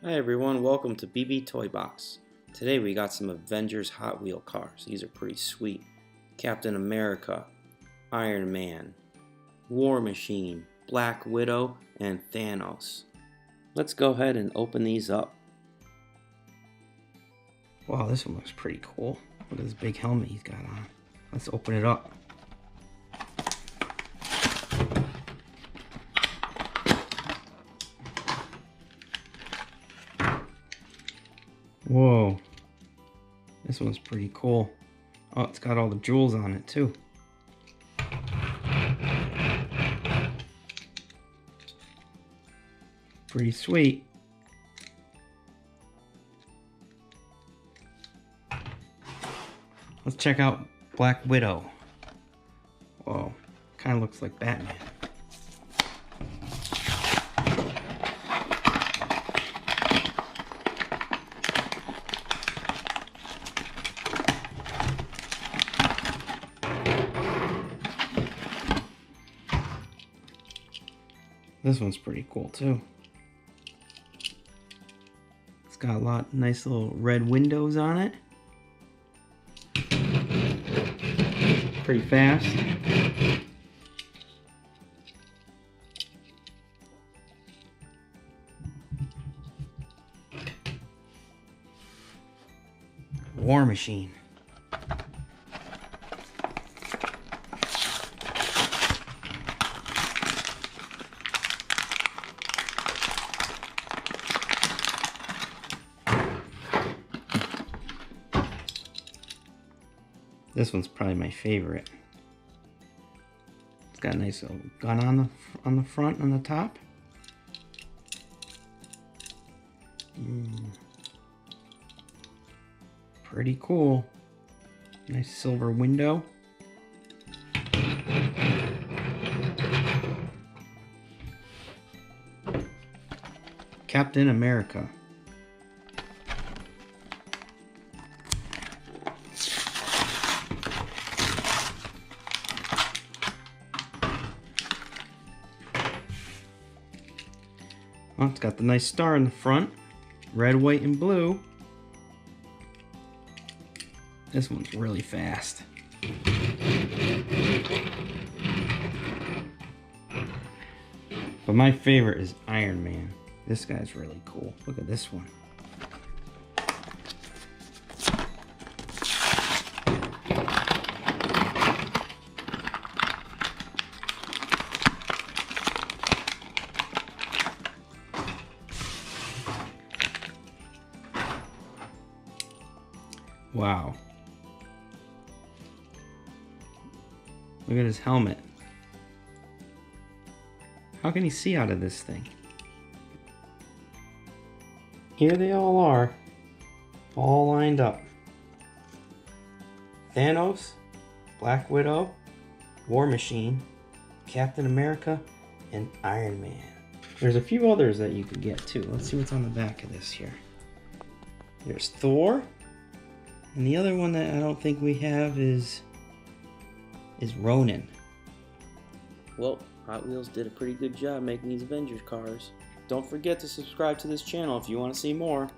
Hi everyone, welcome to BB Toy Box. Today we got some Avengers Hot Wheel cars. These are pretty sweet. Captain America, Iron Man, War Machine, Black Widow, and Thanos. Let's go ahead and open these up. Wow, this one looks pretty cool. Look at this big helmet he's got on. Let's open it up. Whoa, this one's pretty cool. Oh, it's got all the jewels on it too. Pretty sweet. Let's check out Black Widow. Whoa, kind of looks like Batman. This one's pretty cool too. It's got a lot nice little red windows on it. Pretty fast. War Machine. This one's probably my favorite. It's got a nice little gun on the front, on the top. Pretty cool. Nice silver window. Captain America. Oh, it's got the nice star in the front. Red, white, and blue. This one's really fast. But my favorite is Iron Man. This guy's really cool. Look at this one. Wow. Look at his helmet. How can he see out of this thing? Here they all are. All lined up. Thanos, Black Widow, War Machine, Captain America, and Iron Man. There's a few others that you could get too. Let's see what's on the back of this here. There's Thor. And the other one that I don't think we have is Ronin. Well, Hot Wheels did a pretty good job making these Avengers cars. Don't forget to subscribe to this channel if you want to see more.